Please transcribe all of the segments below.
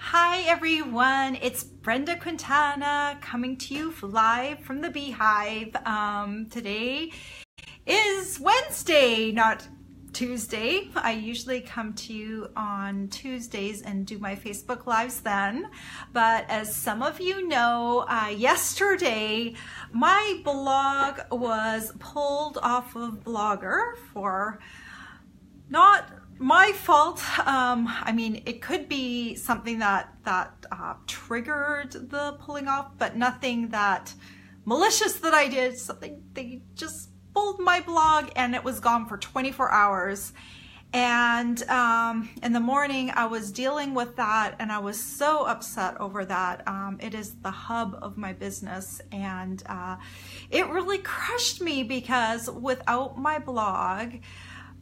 Hi everyone, it's Brenda Quintana coming to you live from the Beehive. Today is Wednesday, not Tuesday. I usually come to you on Tuesdays and do my Facebook Lives then. But as some of you know, yesterday my blog was pulled off of Blogger for not my fault. I mean, it could be something that triggered the pulling off, but nothing that malicious that I did. Something they just pulled my blog and it was gone for 24 hours. And in the morning I was dealing with that and I was so upset over that. It is the hub of my business, and it really crushed me because without my blog,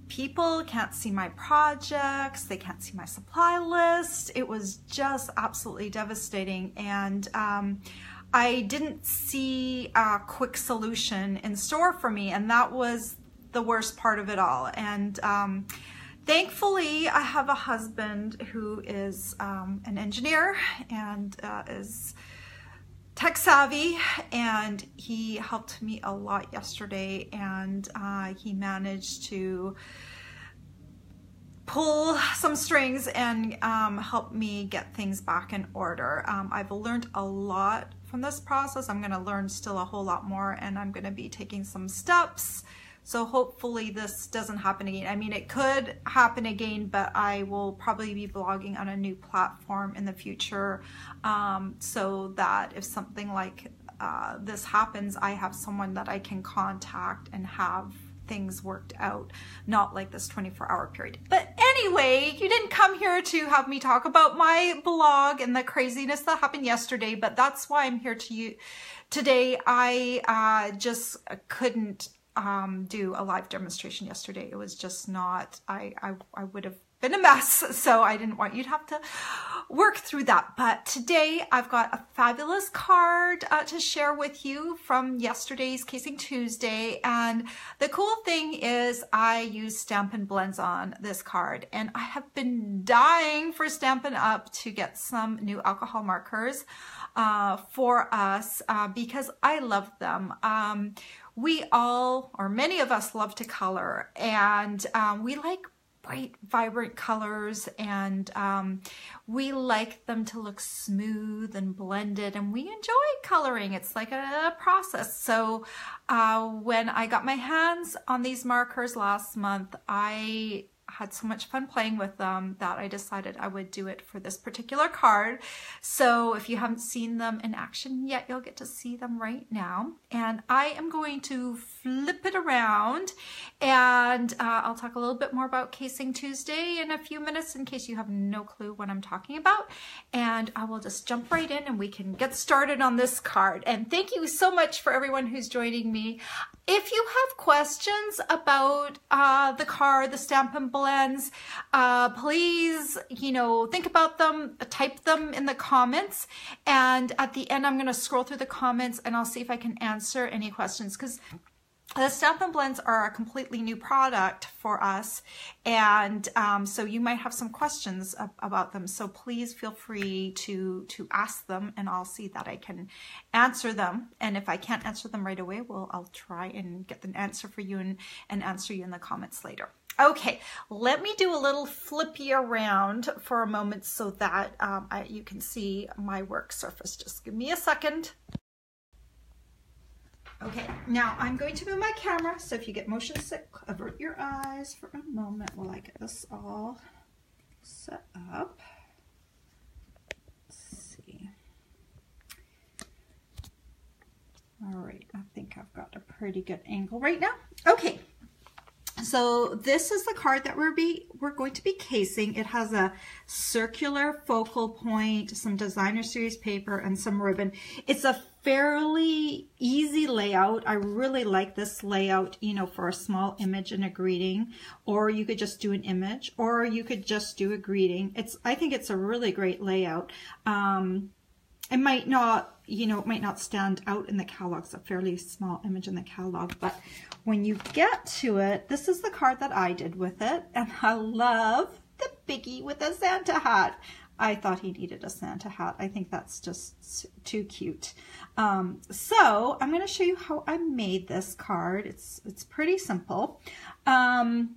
people can't see my projects, they can't see my supply list. It was just absolutely devastating, and I didn't see a quick solution in store for me, and that was the worst part of it all. And thankfully I have a husband who is an engineer and is tech savvy, and he helped me a lot yesterday, and he managed to pull some strings and help me get things back in order. I've learned a lot from this process. I'm going to learn still a whole lot more, and I'm going to be taking some steps. So hopefully this doesn't happen again. I mean, it could happen again, but I will probably be blogging on a new platform in the future, so that if something like this happens, I have someone that I can contact and have things worked out, not like this 24-hour period. But anyway, you didn't come here to have me talk about my blog and the craziness that happened yesterday, but that's why I'm here to you today. I just couldn't do a live demonstration yesterday. It was just not, I would have been a mess, so I didn't want you to have to work through that. But today I've got a fabulous card to share with you from yesterday's Casing Tuesday. And the cool thing is I use Stampin' Blends on this card, and I have been dying for Stampin' Up to get some new alcohol markers for us because I love them. We all, or many of us, love to color, and we like bright, vibrant colors, and we like them to look smooth and blended, and we enjoy coloring. It's like a process. So when I got my hands on these markers last month, I had so much fun playing with them that I decided I would do it for this particular card. So if you haven't seen them in action yet, you'll get to see them right now. And I am going to flip it around, and I'll talk a little bit more about Casing Tuesday in a few minutes in case you have no clue what I'm talking about. And I will just jump right in and we can get started on this card. And thank you so much for everyone who's joining me. If you have questions about the card, the Stampin' Blends, please, think about them, type them in the comments, and at the end I'm going to scroll through the comments and I'll see if I can answer any questions, because the Stampin' Blends are a completely new product for us, and so you might have some questions about them. So please feel free to ask them, and I'll see that I can answer them. And if I can't answer them right away, I'll try and get an answer for you and answer you in the comments later. Okay, let me do a little flippy around for a moment so that you can see my work surface. Just give me a second. Okay, now I'm going to move my camera, so if you get motion sick, avert your eyes for a moment while I get this all set up. Let's see. All right, I think I've got a pretty good angle right now. Okay, so this is the card that we're going to be casing. It has a circular focal point, some designer series paper, and some ribbon. It's a fairly easy layout. I really like this layout, for a small image and a greeting, or you could just do an image, or you could just do a greeting. I think it's a really great layout. It might not, it might not stand out in the catalog. It's a fairly small image in the catalog, but when you get to it, this is the card that I did with it, and I love the Piggy with a Santa hat. I thought he needed a Santa hat. I think that's just too cute. So I'm going to show you how I made this card. It's pretty simple. I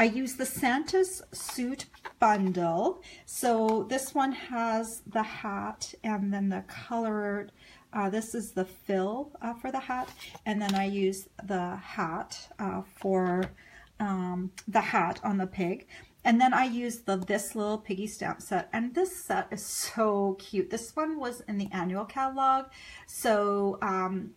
use the Santa's Suit bundle. So this one has the hat and then the colored, this is the fill for the hat. And then I use the hat for the hat on the pig. And then I used this little piggy stamp set, and this set is so cute. This one was in the annual catalog, so I'm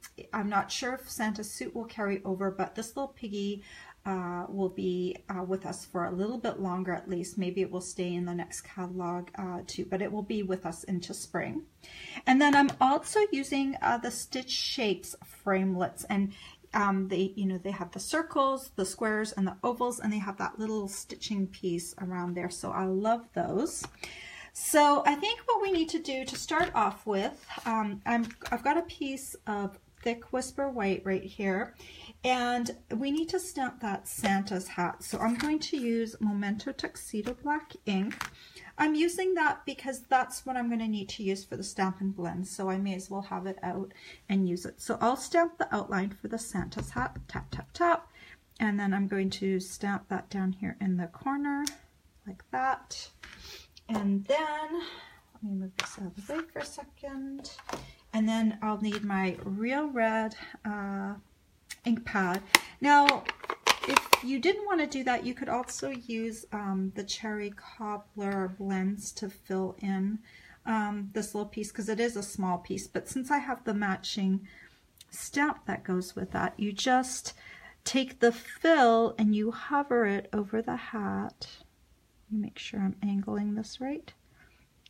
not sure if Santa's Suit will carry over, but this little piggy will be with us for a little bit longer at least. Maybe it will stay in the next catalog too, but it will be with us into spring. And then I'm also using the Stitch Shapes framelits, and they have the circles, the squares, and the ovals, and they have that little stitching piece around there. So I love those. So I think what we need to do to start off with, I've got a piece of thick Whisper White right here, and we need to stamp that Santa's hat. So I'm going to use Memento Tuxedo Black ink. I'm using that because that's what I'm going to need to use for the Stampin' Blend, so I may as well have it out and use it. So I'll stamp the outline for the Santa's hat, tap, tap, tap, and then I'm going to stamp that down here in the corner like that. And then, let me move this out of the way for a second, and then I'll need my Real Red ink pad. Now, if you didn't want to do that, you could also use the Cherry Cobbler blends to fill in this little piece, because it is a small piece. But since I have the matching stamp that goes with that, you just take the fill and you hover it over the hat. Let me make sure I'm angling this right.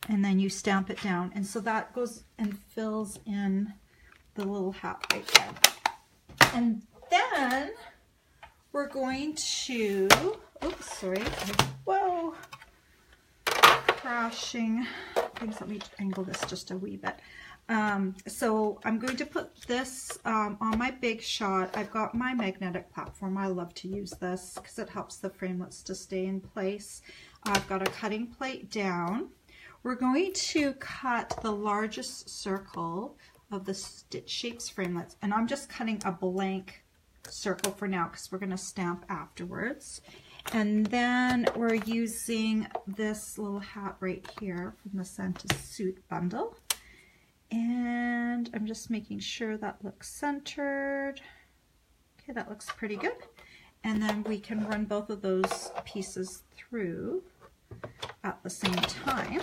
And then you stamp it down. And so that goes and fills in the little hat right there. And then we're going to, oops, sorry, whoa, crashing things. Let me angle this just a wee bit. So I'm going to put this on my big shot. I've got my magnetic platform. I love to use this because it helps the framelits to stay in place. I've got a cutting plate down. We're going to cut the largest circle of the Stitch Shapes framelits, and I'm just cutting a blank circle for now because we're going to stamp afterwards. And then we're using this little hat right here from the Santa's Suit bundle, and I'm just making sure that looks centered. Okay, that looks pretty good. And then we can run both of those pieces through at the same time.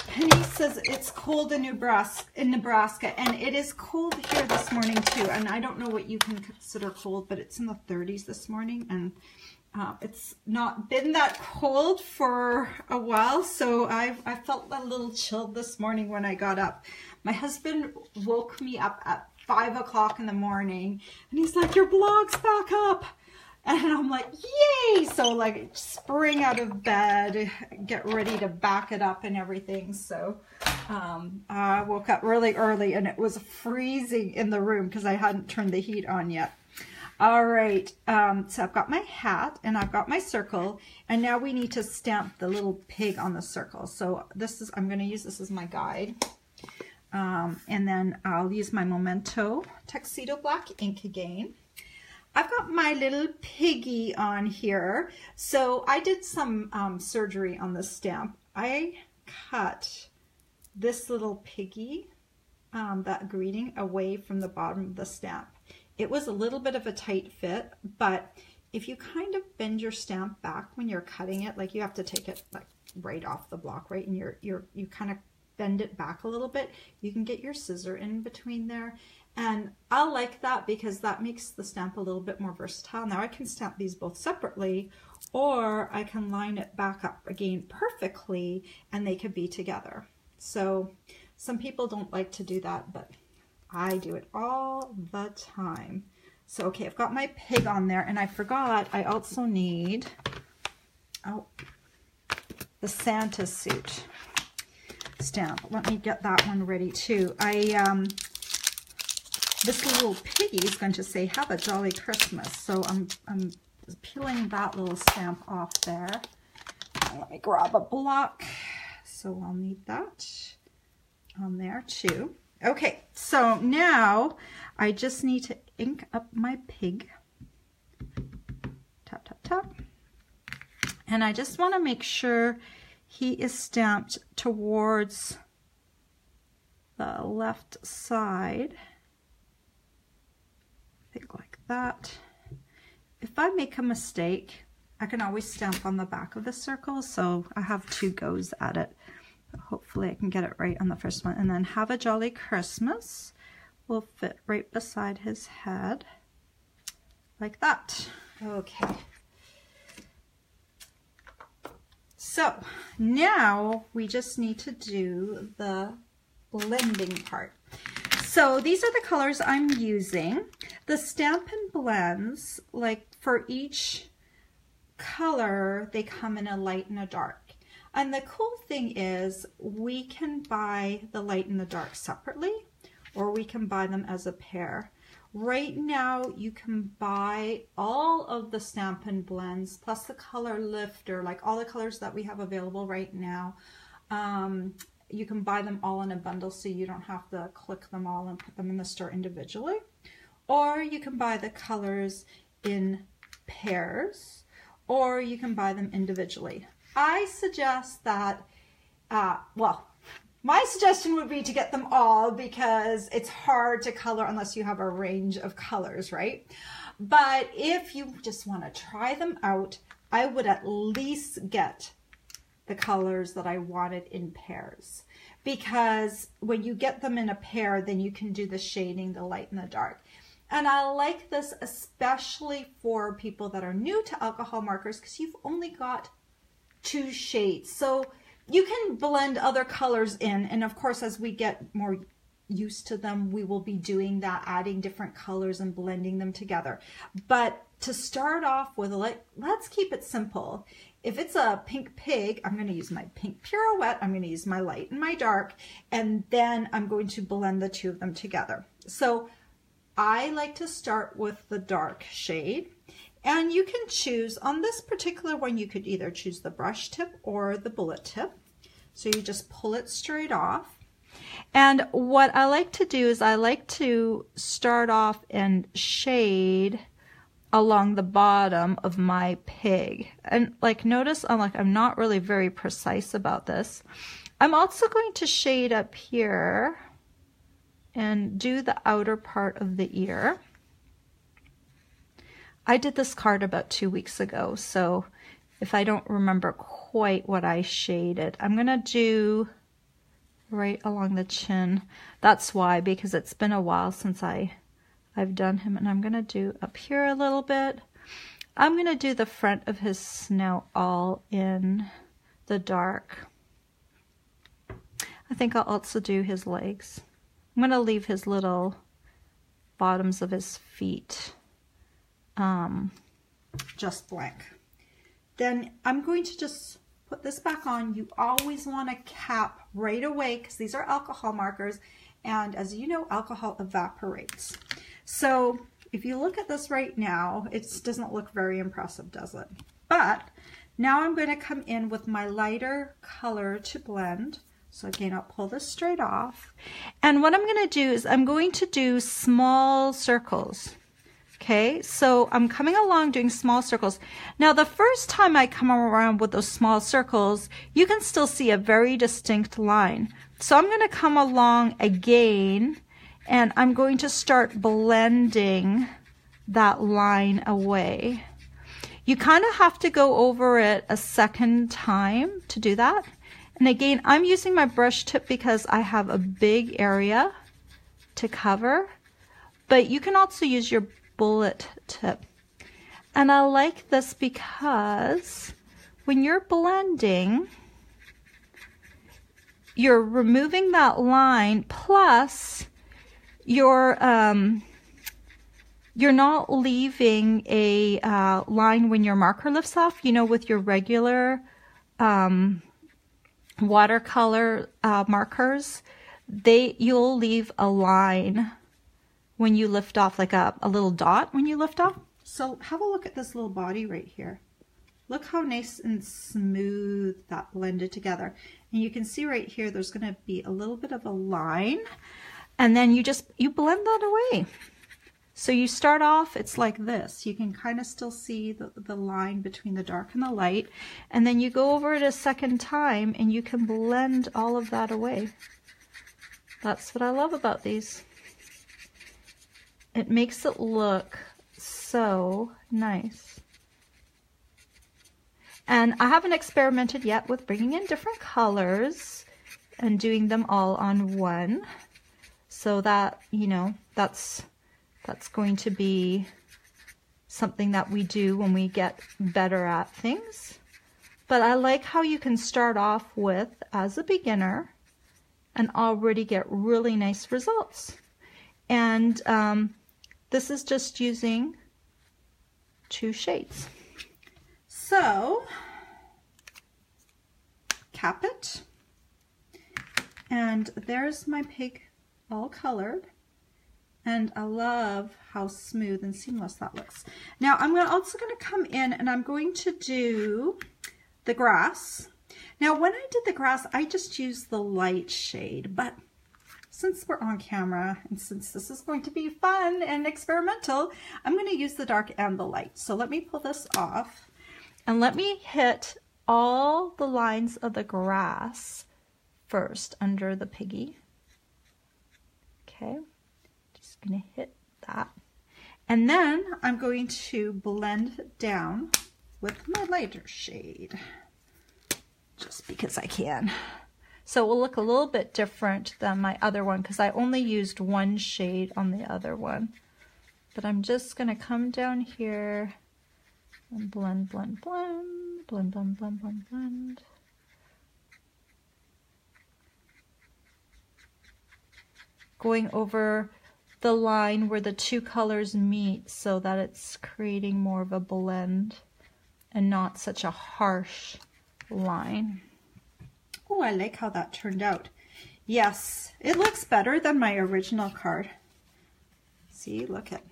Penny says it's cold in Nebraska, and it is cold here this morning too. And I don't know what you can consider cold, but it's in the 30s this morning, and it's not been that cold for a while. So I felt a little chilled this morning when I got up. My husband woke me up at 5 o'clock in the morning, and he's like, "Your blog's back up." And I'm like, yay! So like spring out of bed, get ready to back it up and everything. So I woke up really early and it was freezing in the room because I hadn't turned the heat on yet. All right, so I've got my hat and I've got my circle, and now we need to stamp the little pig on the circle. So this is, I'm going to use this as my guide. And then I'll use my Memento Tuxedo Black ink again. I've got my little piggy on here. So I did some surgery on this stamp. I cut this little piggy, that greeting, away from the bottom of the stamp. It was a little bit of a tight fit, but if you kind of bend your stamp back when you're cutting it, like you have to take it like right off the block, right? And you kind of bend it back a little bit. You can get your scissor in between there. And I like that because that makes the stamp a little bit more versatile. Now I can stamp these both separately, or I can line it back up again perfectly and they could be together. So some people don't like to do that, but I do it all the time. So, okay, I've got my pig on there, and I forgot I also need, the Santa Suit stamp. Let me get that one ready too. This little piggy is going to say, "Have a jolly Christmas." So I'm peeling that little stamp off there. Let me grab a block. So I'll need that on there too. Okay, so now I just need to ink up my pig. Tap, tap, tap. And I just want to make sure he is stamped towards the left side. I think like that. If I make a mistake, I can always stamp on the back of the circle, so I have 2 goes at it. But hopefully I can get it right on the first one. And then Have a Jolly Christmas will fit right beside his head, like that. Okay. So now we just need to do the blending part. So these are the colors I'm using. The Stampin' Blends, like for each color, they come in a light and a dark. And the cool thing is we can buy the light and the dark separately, or we can buy them as a pair. Right now you can buy all of the Stampin' Blends plus the color lifter, like all the colors that we have available right now. You can buy them all in a bundle so you don't have to click them all and put them in the store individually. Or you can buy the colors in pairs, or you can buy them individually. I suggest that, well, my suggestion would be to get them all because it's hard to color unless you have a range of colors, right? But if you just want to try them out, I would at least get the colors that I wanted in pairs, because when you get them in a pair, then you can do the shading, the light and the dark. And I like this especially for people that are new to alcohol markers, because you've only got 2 shades. So you can blend other colors in, and of course as we get more used to them, we will be doing that, adding different colors and blending them together. But to start off with, let's keep it simple. If it's a pink pig, I'm going to use my pink pirouette, I'm going to use my light and my dark, and then I'm going to blend the 2 of them together. So I like to start with the dark shade, and you can choose, on this particular one, you could either choose the brush tip or the bullet tip. So you just pull it straight off. And what I like to do is I like to start off and shade along the bottom of my pig. And like notice I'm not really very precise about this. I'm also going to shade up here and do the outer part of the ear. I did this card about 2 weeks ago, so if I don't remember quite what I shaded, I'm gonna do right along the chin. That's why, because it's been a while since I've done him, and I'm gonna do up here a little bit. I'm gonna do the front of his snout all in the dark. I think I'll also do his legs. I'm gonna leave his little bottoms of his feet just blank. Then I'm going to just put this back on. You always want to cap right away because these are alcohol markers, and as you know, alcohol evaporates. So if you look at this right now, it doesn't look very impressive, does it? But now I'm going to come in with my lighter color to blend. So again, I'll pull this straight off. And what I'm going to do is I'm going to do small circles. Okay, so I'm coming along doing small circles. Now the first time I come around with those small circles, you can still see a very distinct line. So I'm going to come along again, and I'm going to start blending that line away. You kind of have to go over it a second time to do that. And again, I'm using my brush tip because I have a big area to cover, but you can also use your bullet tip. And I like this because when you're blending, you're removing that line, plus you're not leaving a line when your marker lifts off. You know, with your regular watercolor markers, you'll leave a line when you lift off, like a little dot when you lift off. So have a look at this little body right here. Look how nice and smooth that blended together. And you can see right here, there's going to be a little bit of a line. And then you blend that away. So you start off, it's like this. You can kind of still see the line between the dark and the light. And then you go over it a second time and you can blend all of that away. That's what I love about these. It makes it look so nice. And I haven't experimented yet with bringing in different colors and doing them all on one. So that, you know, that's going to be something that we do when we get better at things. But I like how you can start off with, as a beginner, and already get really nice results. And this is just using 2 shades. So, cap it. And there's my pig all colored. And I love how smooth and seamless that looks. Now I'm also going to come in and I'm going to do the grass. Now when I did the grass, I just used the light shade, but since we're on camera and since this is going to be fun and experimental, I'm going to use the dark and the light. So let me pull this off and let me hit all the lines of the grass first under the piggy. Okay. Going to hit that, and then I'm going to blend down with my lighter shade just because I can. So it will look a little bit different than my other one because I only used 1 shade on the other one. But I'm just going to come down here and blend, blend, blend, blend, blend, blend, blend, blend. Going over the line where the 2 colors meet so that it's creating more of a blend and not such a harsh line. Oh, I like how that turned out. Yes, it looks better than my original card. See, look at,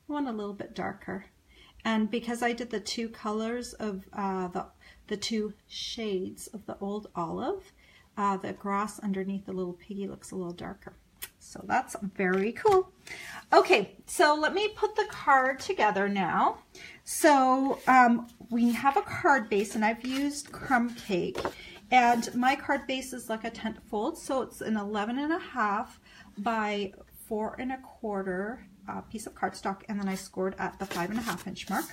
I want a little bit darker. And because I did the 2 colors of the 2 shades of the old olive, the grass underneath the little piggy looks a little darker. So that's very cool. Okay, so let me put the card together now. So we have a card base and I've used crumb cake, and my card base is like a tent fold, so it's an 11.5 by 4 1/4 piece of cardstock, and then I scored at the 5.5 inch mark.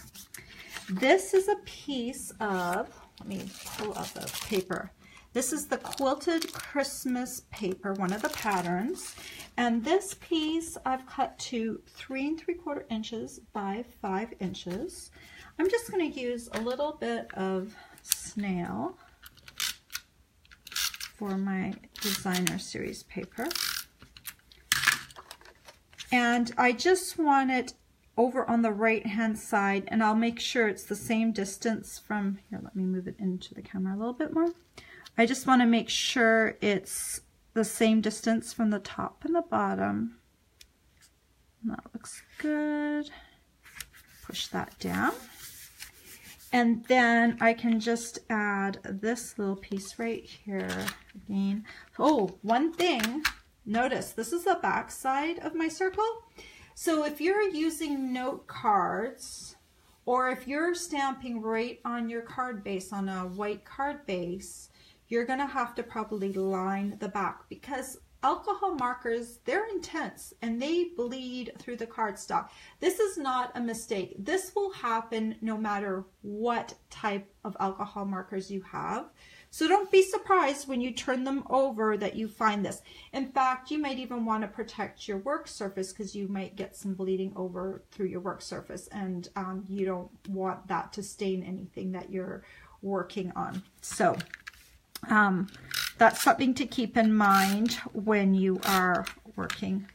This is a piece of, let me pull out the paper. This is the quilted Christmas paper, one of the patterns. And this piece I've cut to 3 3/4 inches by 5 inches. I'm just going to use a little bit of snail for my designer series paper. And I just want it over on the right hand side, and I'll make sure it's the same distance from, here, let me move it into the camera a little bit more. I just want to make sure it's the same distance from the top and the bottom. And that looks good. Push that down. And then I can just add this little piece right here again. Oh, one thing, notice this is the back side of my circle. So if you're using note cards, or if you're stamping right on your card base, on a white card base, you're going to have to probably line the back, because alcohol markers, they're intense and they bleed through the cardstock. This is not a mistake. This will happen no matter what type of alcohol markers you have. So don't be surprised when you turn them over that you find this. In fact, you might even want to protect your work surface, because you might get some bleeding over through your work surface, and you don't want that to stain anything that you're working on. So that's something to keep in mind when you are working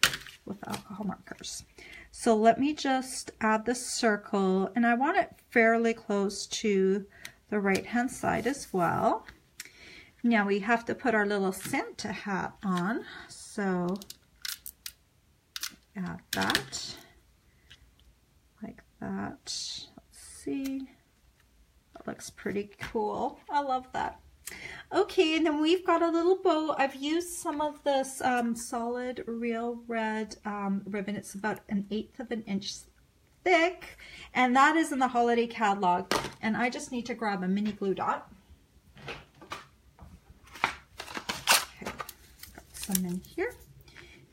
with alcohol markers. So let me just add the circle, and I want it fairly close to the right hand side as well. Now we have to put our little Santa hat on, so add that like that. Let's see. Oh, looks pretty cool. I love that. Okay, and then we've got a little bow. I've used some of this solid real red ribbon. It's about 1/8 of an inch thick, and that is in the holiday catalog. And I just need to grab a mini glue dot. Okay, got some in here.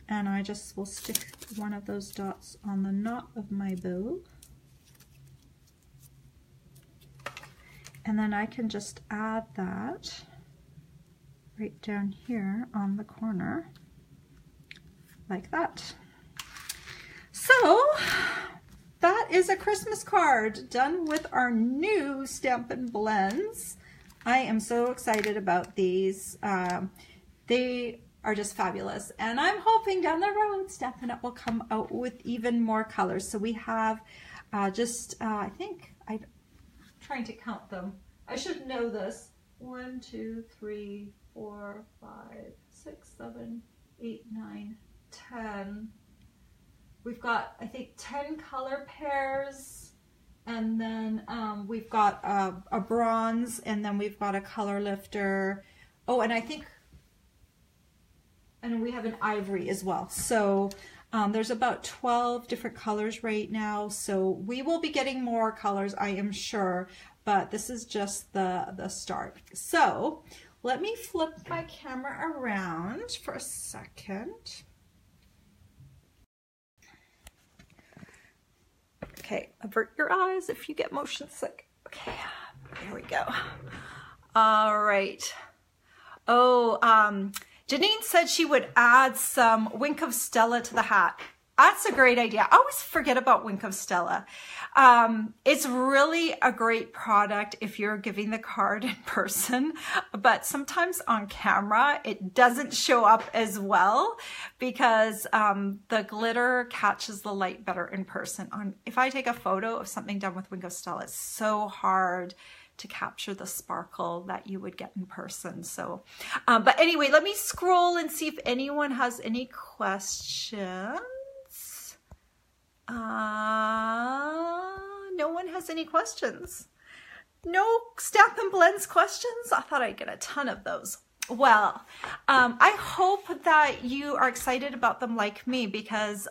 And I just will stick one of those dots on the knot of my bow. And then I can just add that right down here on the corner, like that. So that is a Christmas card done with our new Stampin' Blends. I am so excited about these. They are just fabulous, and I'm hoping down the road Stampin' Up will come out with even more colors. So we have I think I'm trying to count them. I should know this. 1, 2, 3, 4, 5, 6, 7, 8, 9, 10. We've got, I think, 10 color pairs, and then we've got a bronze, and then we've got a color lifter. Oh, and I think, and we have an ivory as well. So there's about 12 different colors right now. So we will be getting more colors, I am sure, but this is just the start. So let me flip my camera around for a second. Okay, avert your eyes if you get motion sick. Okay, there we go. All right. Oh, Janine said she would add some Wink of Stella to the hat. That's a great idea. I always forget about Wink of Stella. It's really a great product if you're giving the card in person, but sometimes on camera it doesn't show up as well because the glitter catches the light better in person. If I take a photo of something done with Wink of Stella, it's so hard to capture the sparkle that you would get in person. So, but anyway, let me scroll and see if anyone has any questions. No one has any questions. No Stampin' Blends questions? I thought I'd get a ton of those. Well, I hope that you are excited about them like me, because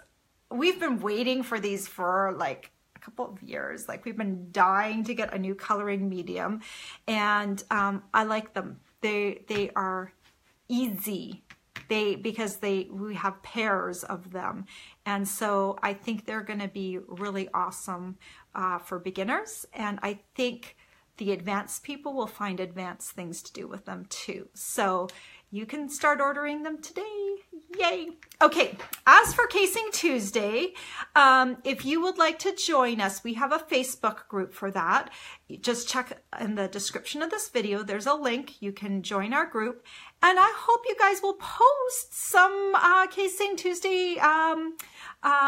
we've been waiting for these for like a couple of years. Like, we've been dying to get a new coloring medium, and I like them. They are easy. Because we have pairs of them, and so I think they're going to be really awesome for beginners, and I think the advanced people will find advanced things to do with them too. So you can start ordering them today. Yay! Okay, as for Casing Tuesday, if you would like to join us, we have a Facebook group for that. Just check in the description of this video. There's a link. You can join our group. And I hope you guys will post some Casing Tuesday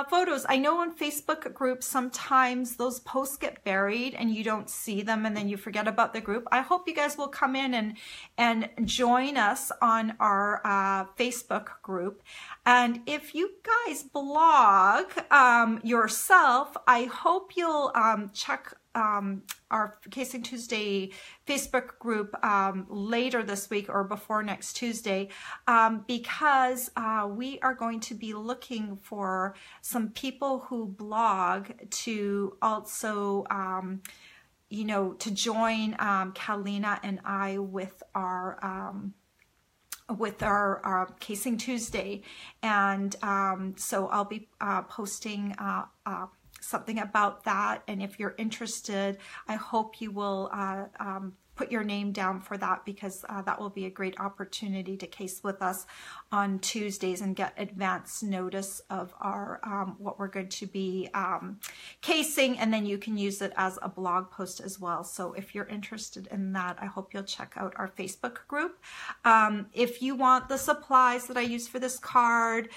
photos. I know on Facebook groups, sometimes those posts get buried and you don't see them, and then you forget about the group. I hope you guys will come in and join us on our Facebook group. And if you guys blog yourself, I hope you'll check our Casing Tuesday Facebook group later this week or before next Tuesday, because we are going to be looking for some people who blog to also, you know, to join Kalina and I with our Casing Tuesday. And so I'll be posting something about that, and if you're interested, I hope you will put your name down for that, because that will be a great opportunity to case with us on Tuesdays and get advance notice of our what we're going to be casing, and then you can use it as a blog post as well. So if you're interested in that, I hope you'll check out our Facebook group. If you want the supplies that I use for this card,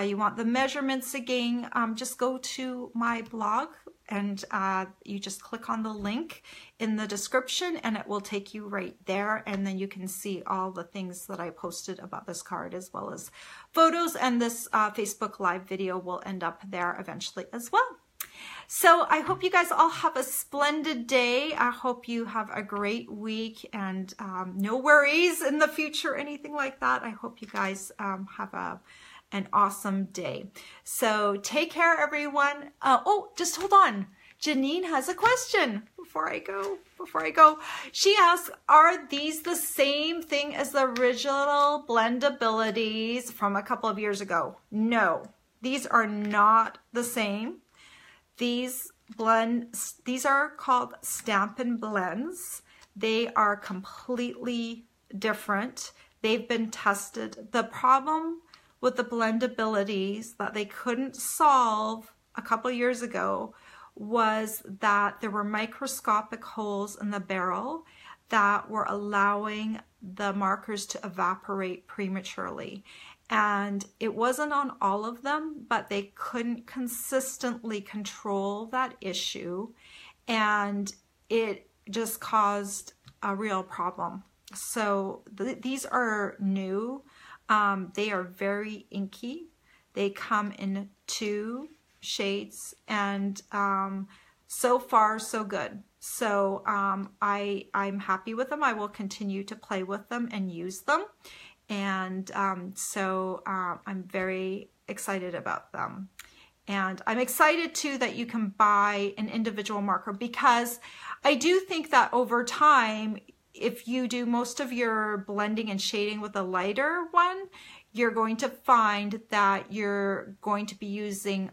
you want the measurements again, just go to my blog, and you just click on the link in the description and it will take you right there, and then you can see all the things that I posted about this card, as well as photos, and this Facebook live video will end up there eventually as well. So I hope you guys all have a splendid day. I hope you have a great week and no worries in the future, anything like that. I hope you guys have an awesome day. So take care, everyone. Oh, just hold on. Janine has a question before I go. She asks, are these the same thing as the original blendabilities from a couple of years ago? No, these are not the same. These are called Stampin' Blends. They are completely different. They've been tested. The problem with the blendabilities that they couldn't solve a couple years ago was that there were microscopic holes in the barrel that were allowing the markers to evaporate prematurely. And it wasn't on all of them, but they couldn't consistently control that issue, and it just caused a real problem. So these are new. They are very inky. They come in 2 shades, and so far so good. So I'm happy with them. I will continue to play with them and use them, and so I'm very excited about them. And I'm excited too that you can buy an individual marker, because I do think that over time, if you do most of your blending and shading with a lighter one, you're going to find that you're going to be using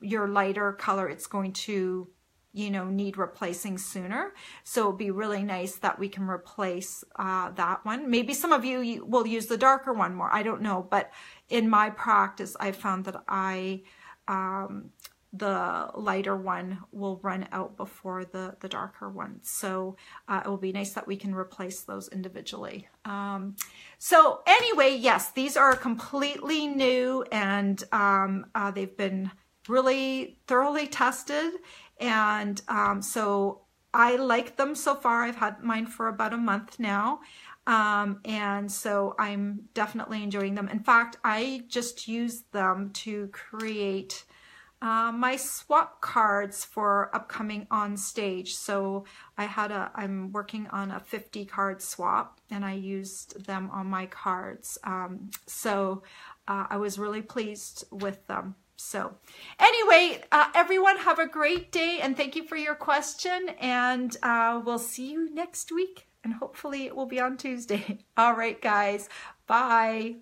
your lighter color. It's going to, you know, need replacing sooner. So it'll be really nice that we can replace that one. Maybe some of you will use the darker one more. I don't know. But in my practice, I found that the lighter one will run out before the darker one. So it will be nice that we can replace those individually. So anyway, yes, these are completely new, and they've been really thoroughly tested. And so I like them so far. I've had mine for about a month now. And so I'm definitely enjoying them. In fact, I just used them to create my swap cards for upcoming on stage. So I'm working on a 50 card swap, and I used them on my cards. So I was really pleased with them. So anyway, everyone have a great day, and thank you for your question, and we'll see you next week, and hopefully it will be on Tuesday. All right, guys, bye.